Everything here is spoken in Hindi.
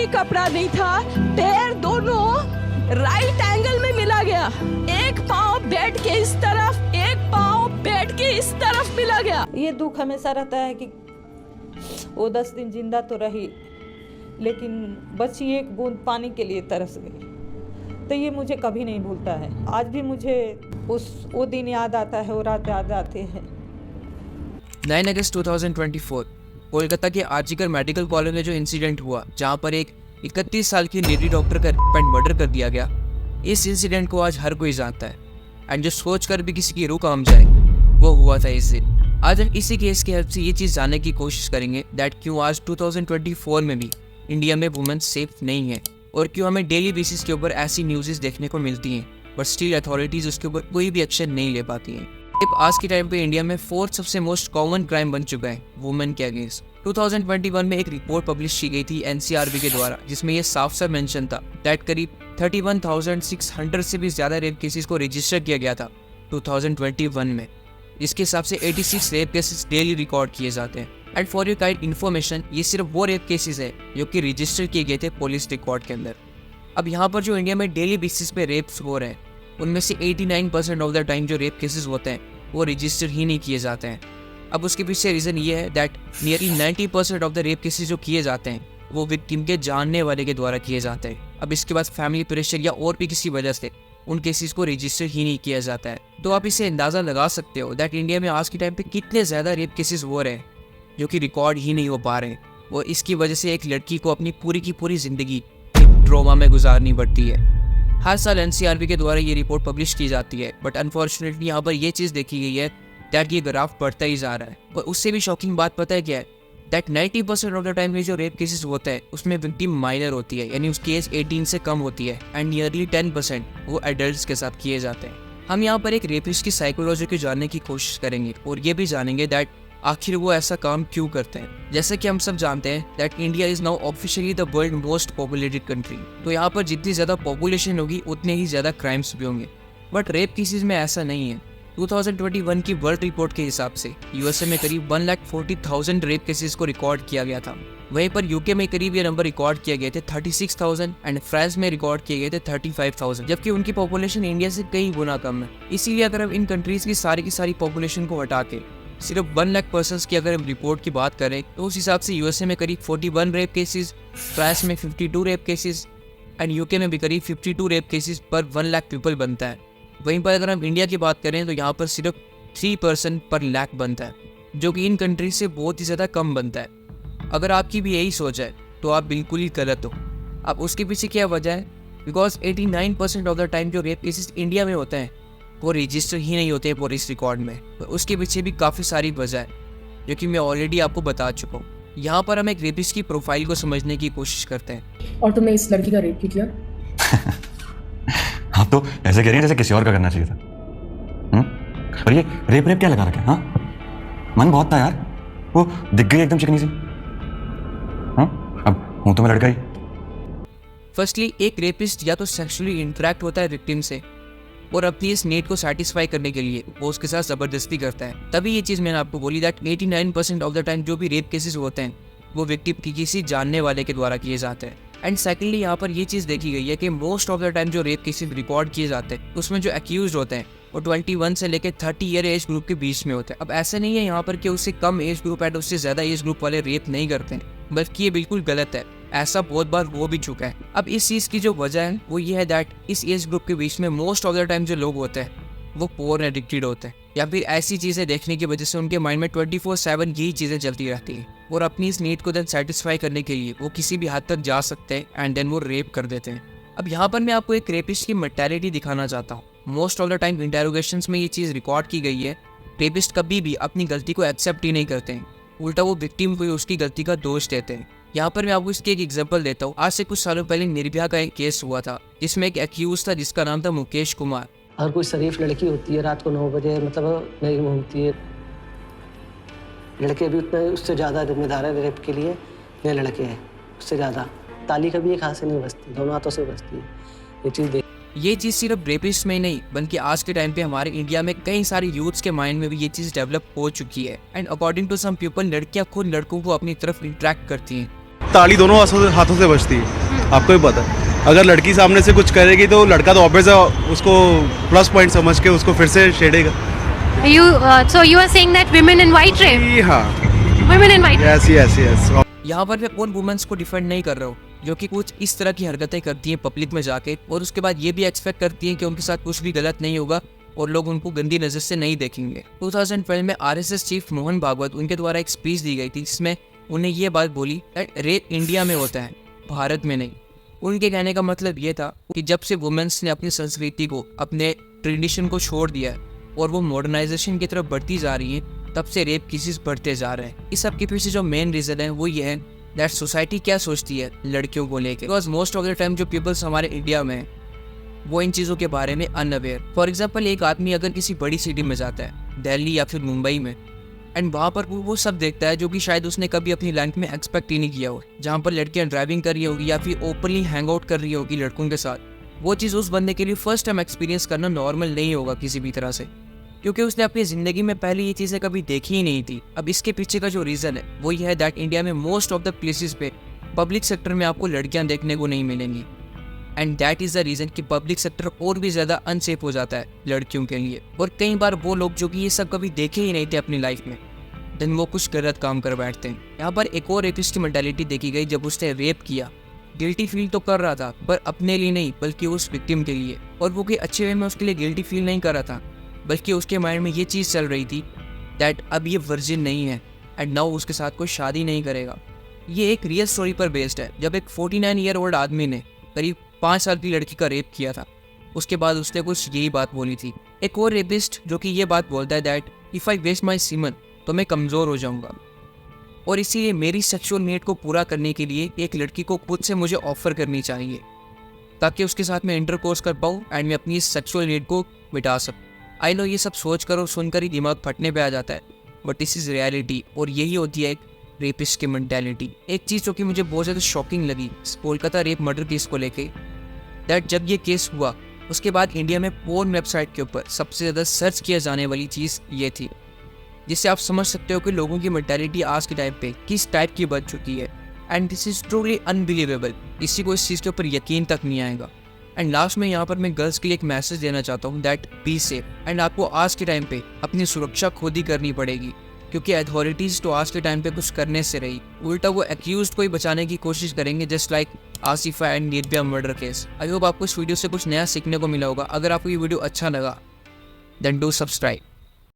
कपड़ा नहीं था, पैर दोनों राइट एंगल में मिला गया। एक पाँव बेड के इस तरफ, एक पाँव बेड के इस तरफ मिला गया। ये दुख हमेशा रहता है कि वो 10 दिन जिंदा तो रही, लेकिन बची एक बूंद पानी के लिए तरस गई। तो ये मुझे कभी नहीं भूलता है। आज भी मुझे वो दिन याद आता है, वो रात याद आते हैं। 9 अगस्त 2024 कोलकाता के आरजीकर मेडिकल कॉलेज में जो इंसिडेंट हुआ, जहां पर एक 31 साल की लेडी डॉक्टर का मर्डर कर दिया गया, इस इंसिडेंट को आज हर कोई जानता है। एंड जो सोच कर भी किसी की रूह काम जाए, वो हुआ था इस दिन। आज हम इसी केस की हेल्प से ये चीज़ जानने की कोशिश करेंगे दैट क्यों आज 2024 में भी इंडिया में वुमेन सेफ नहीं है, और क्यों हमें डेली बेसिस के ऊपर ऐसी न्यूज़ देखने को मिलती हैं बट स्टिल अथॉरिटीज़ उसके ऊपर कोई भी एक्शन नहीं ले पाती हैं। आज के टाइम पे इंडिया में 4th सबसे मोस्ट कॉमन क्राइम बन चुका है वुमेन के अगेंस्ट। 2021 में एक रिपोर्ट पब्लिश की गई थी एनसीआरबी के द्वारा, जिसमें यह साफ साफ मेंशन था दैट करीब 31,600 से भी ज़्यादा रेप केसेस को रजिस्टर किया गया था 2021 में। इसके हिसाब से 86 रेप केसेस डेली रिकॉर्ड किए जाते हैं। And for your kind information, ये सिर्फ वो रेप केसेस है जो कि रजिस्टर किए गए थे पुलिस रिकॉर्ड के अंदर। अब यहाँ पर जो इंडिया में डेली बेसिस पे रेप्स हो रहे हैं, उनमें से 89% ऑफ द टाइम जो रेप केसेस होते हैं वो रजिस्टर ही नहीं किए जाते हैं। अब उसके पीछे रीज़न ये है that nearly 90% of the rape cases जो किए जाते हैं वो विक्टिम के जानने वाले के द्वारा किए जाते हैं। अब इसके बाद फैमिली प्रेशर या और भी किसी वजह से उन केसेस को रजिस्टर ही नहीं किया जाता है। तो आप इसे अंदाज़ा लगा सकते हो दैट इंडिया में आज के टाइम पे कितने ज़्यादा रेप केसेस हो रहे हैं जो कि रिकॉर्ड ही नहीं हो पा रहे हैं। वो इसकी वजह से एक लड़की को अपनी पूरी की पूरी ज़िंदगी ट्रॉमा में गुजारनी पड़ती है। हर साल एनसीआरबी के द्वारा ये रिपोर्ट पब्लिश की जाती है, बट अनफॉर्चुनेटली यहाँ पर ये चीज़ देखी गई है दैट ये ग्राफ बढ़ता ही जा रहा है। और उससे भी शॉकिंग बात पता है क्या है, दैट 90% ऑफ द टाइम में जो रेप केसेस होते हैं उसमें विक्टिम माइनर होती है, यानी उसकी एज 18 से कम होती है। एंड नियरली 10% वो एडल्ट्स के साथ किए जाते हैं। हम यहाँ पर एक रेपिस्ट की साइकोलॉजी को जानने की कोशिश करेंगे और ये भी जानेंगे दैट आखिर वो ऐसा काम क्यों करते हैं। जैसे कि हम सब जानते हैं that India is now officially the world most populated country. तो यहाँ पर जितनी ज़्यादा पॉपुलेशन होगी उतने ही ज़्यादा क्राइम्स भी होंगे, बट रेप केसेस में ऐसा नहीं है। 2021 की वर्ल्ड रिपोर्ट के हिसाब से यूएसए में करीब 1,40,000 रेप केसेस को रिकॉर्ड किया गया था। वहीं पर यूके में करीब ये नंबर रिकॉर्ड किए गए थे 36,000 एंड फ्रांस में रिकॉर्ड किए गए थे 35,000, जबकि उनकी पॉपुलेशन इंडिया से कई गुना कम है। इसीलिए अगर हम इन कंट्रीज की सारी पॉपुलेशन को हटा के सिर्फ 1 लाख पर्सनस की अगर हम रिपोर्ट की बात करें तो उस हिसाब से यूएसए में करीब 41 रेप केसेस, फ्रांस में 52 रेप केसेस एंड यूके में भी करीब 52 रेप केसेस पर 1 लाख पीपल बनता है। वहीं पर अगर हम इंडिया की बात करें तो यहाँ पर सिर्फ 3 पर्सन पर लाख बनता है, जो कि इन कंट्रीज से बहुत ही ज़्यादा कम बनता है। अगर आपकी भी यही सोच है तो आप बिल्कुल ही गलत हो। अब उसके पीछे क्या वजह है, बिकॉज 89% ऑफ द टाइम जो रेप केसेस इंडिया में होते हैं वो रजिस्टर ही नहीं होते हैं पुलिस रिकॉर्ड में। तो उसके पीछे भी काफ़ी सारी वजह है जो कि मैं ऑलरेडी आपको बता चुका हूँ। यहाँ पर हम एक रेपिस्ट की प्रोफाइल को समझने की कोशिश करते हैं। और तुमने इस लड़की का रेप क्यों किया? आप तो ऐसे कह रही हैं जैसे किसी और का करना चाहिए था। और ये रेप क्या लगा रखा है? हाँ, मन बहुत था यार, वो दिख गई एकदम चिकनी सी। हाँ, अब हूँ तो मैं लड़का ही। फर्स्टली, एक रेपिस्ट या तो सेक्सुअली इंटरेक्ट होता है विक्टिम से और अपनी इस नीड को सेटिस्फाई करने के लिए वो उसके साथ ज़बरदस्ती करता है। तभी ये चीज़ मैंने आपको बोली दैट 89% ऑफ द टाइम जो भी रेप केसेस होते हैं वो विक्टिम की किसी जानने वाले के द्वारा किए जाते हैं। एंड सेकेंडली, यहाँ पर ये चीज़ देखी गई है कि मोस्ट ऑफ द टाइम जो रेप केसेस रिकॉर्ड किए जाते हैं उसमें जो एक्यूज होते हैं वो 21 से लेकर 30 ईयर एज ग्रुप के बीच में होते हैं। अब ऐसा नहीं है यहाँ पर कि उससे कम एज ग्रुप एंड उससे ज़्यादा एज ग्रुप वाले रेप नहीं करते हैं, बल्कि ये बिल्कुल गलत है। ऐसा बहुत बार हो भी चुका है। अब इस चीज़ की जो वजह है वो ये है दैट इस एज ग्रुप के बीच में मोस्ट ऑफ द टाइम जो लोग होते हैं वो पोर्न एडिक्टेड होते हैं, या फिर ऐसी चीज़ें देखने की वजह से उनके माइंड में 24/7 यही चीज़ें चलती रहती हैं और अपनी इस नीड को देन सेटिस्फाई करने के लिए वो किसी भी हद तक जा सकते हैं एंड देन वो रेप कर देते हैं। अब यहाँ पर मैं आपको एक रेपिस्ट की मेंटालिटी दिखाना चाहता हूँ। मोस्ट ऑफ द टाइम इंटेरोगेशंस में ये चीज़ रिकॉर्ड की गई है, रेपिस्ट कभी भी अपनी गलती को एक्सेप्ट ही नहीं करते हैं, उल्टा वो विक्टिम को उसकी गलती का दोष देते हैं। यहाँ पर मैं आपको इसकी एक एग्जांपल देता हूँ। आज से कुछ सालों पहले निर्भया का एक केस हुआ था जिसमें एक एक्यूज था जिसका नाम था मुकेश कुमार। अगर कोई शरीफ लड़की होती है रात को 9 बजे मतलब नहीं घूमती है, लड़के भी उतने उससे ज़्यादा जिम्मेदार है रेप के लिए, ये लड़के हैं उससे ज़्यादा। ताली कभी एक हाथ से नहीं बजती, दोनों हाथों से बजती है। ये चीज़ देख ये चीज़ सिर्फ रेपिस्ट में ही नहीं बल्कि आज के टाइम पे हमारे इंडिया में कई सारे यूथ्स के माइंड में भी ये चीज़ डेवलप हो चुकी है। And according to some people लड़कियां खुद लड़कों को अपनी तरफ इंट्रैक्ट करती हैं। ताली दोनों हाथों से बजती है, आपको भी पता है। अगर लड़की सामने से कुछ करेगी तो लड़का तो ऑब्वियस है उसको प्लस पॉइंट समझ के उसको फिर से छेड़ेगा। So you are saying that women in white rape? हाँ, Women in white rape. Yes. यहाँ पर मैं उन वुमेन्स को डिफेंड नहीं कर रहा हूँ जो कि कुछ इस तरह की हरकतें करती हैं पब्लिक में जाके और उसके बाद ये भी एक्सपेक्ट करती हैं कि उनके साथ कुछ भी गलत नहीं होगा और लोग उनको गंदी नज़र से नहीं देखेंगे। 2012 में आरएसएस चीफ मोहन भागवत उनके द्वारा एक स्पीच दी गई थी जिसमें उन्हें ये बात बोली दैट रेप इंडिया में होता है, भारत में नहीं। उनके कहने का मतलब ये था कि जब से वुमेन्स ने अपनी संस्कृति को, अपने ट्रेडिशन को छोड़ दिया है और वो मॉडर्नाइजेशन की तरफ बढ़ती जा रही है, तब से रेप केसेस बढ़ते जा रहे हैं। इस सब के पीछे जो मेन रीज़न है वो ये है दैट सोसाइटी क्या सोचती है लड़कियों को लेकर। Because most of the time जो पीपल्स हमारे इंडिया में वो इन चीज़ों के बारे में अनअवेयर। फॉर एग्जाम्पल, एक आदमी अगर किसी बड़ी सिटी में जाता है, दिल्ली या फिर मुंबई में, एंड वहाँ पर वो सब देखता है जो कि शायद उसने कभी अपनी लाइफ में एक्सपेक्ट ही नहीं किया हो, जहाँ पर लड़कियाँ ड्राइविंग कर रही होगी या फिर ओपनली हैंग आउट कर रही होगी लड़कों के साथ। वो चीज़ उस बंदे के लिए फर्स्ट टाइम एक्सपीरियंस करना नॉर्मल नहीं होगा किसी भी तरह से, क्योंकि उसने अपनी ज़िंदगी में पहले ये चीज़ें कभी देखी ही नहीं थी। अब इसके पीछे का जो रीज़न है वो ये है दैट इंडिया में मोस्ट ऑफ द प्लेसेस पे पब्लिक सेक्टर में आपको लड़कियां देखने को नहीं मिलेंगी, and that is the reason कि पब्लिक सेक्टर और भी ज़्यादा अनसेफ हो जाता है लड़कियों के लिए। और कई बार वो लोग जो कि ये सब कभी देखे ही नहीं थे अपनी लाइफ में, देन वो कुछ गलत काम कर बैठते हैं। यहाँ पर एक और रेपिस्ट की मेंटालिटी देखी गई। जब उसने रेप किया, गिल्टी फील तो कर रहा था पर अपने लिए नहीं बल्कि उस विक्टिम के लिए, और वो कोई अच्छे वे में उसके लिए गिल्टी फील नहीं कर रहा था, बल्कि उसके माइंड में ये चीज़ चल रही थी दैट अब ये वर्जिन नहीं है एंड नाउ उसके साथ कोई शादी नहीं करेगा। ये एक रियल स्टोरी पर बेस्ड है। जब एक 49 ईयर ओल्ड आदमी ने करीब 5 साल की लड़की का रेप किया था, उसके बाद उसने कुछ यही बात बोली थी। एक और रेपिस्ट जो कि ये बात बोलता है that if I waste my semen तो मैं कमज़ोर हो जाऊँगा, और इसीलिए मेरी सेक्सुअल नीड को पूरा करने के लिए एक लड़की को खुद से मुझे ऑफर करनी चाहिए ताकि उसके साथ मैं इंटरकोर्स कर पाऊँ एंड मैं अपनी इस सेक्सुअल नीड को मिटा सकूँ। आई नो ये सब सोच कर और सुनकर ही दिमाग फटने पे आ जाता है, बट दिस इज़ रियलिटी, और यही होती है एक रेपिस्ट की मेंटालिटी। एक चीज़ जो कि मुझे बहुत ज़्यादा शॉकिंग लगी कोलकाता रेप मर्डर केस को लेके, दैट जब ये केस हुआ उसके बाद इंडिया में पोर्न वेबसाइट के ऊपर सबसे ज़्यादा सर्च किया जाने वाली चीज़ ये थी, जिससे आप समझ सकते हो कि लोगों की मेंटालिटी आज के टाइम पे किस टाइप की बन चुकी है। And this is truly unbelievable. किसी को इस चीज़ के ऊपर यकीन तक नहीं आएगा। एंड लास्ट में यहाँ पर मैं गर्ल्स के लिए एक मैसेज देना चाहता हूँ दैट बी सेफ, एंड आपको आज के टाइम पे अपनी सुरक्षा खुद ही करनी पड़ेगी, क्योंकि अथॉरिटीज़ तो आज के टाइम पे कुछ करने से रही, उल्टा वो एक्यूज्ड को ही बचाने की कोशिश करेंगे, just like Asifa and Nirbhaya murder case. I hope आपको इस वीडियो से कुछ नया सीखने को मिला होगा। अगर आपको ये वीडियो अच्छा लगा देन डू सब्सक्राइब।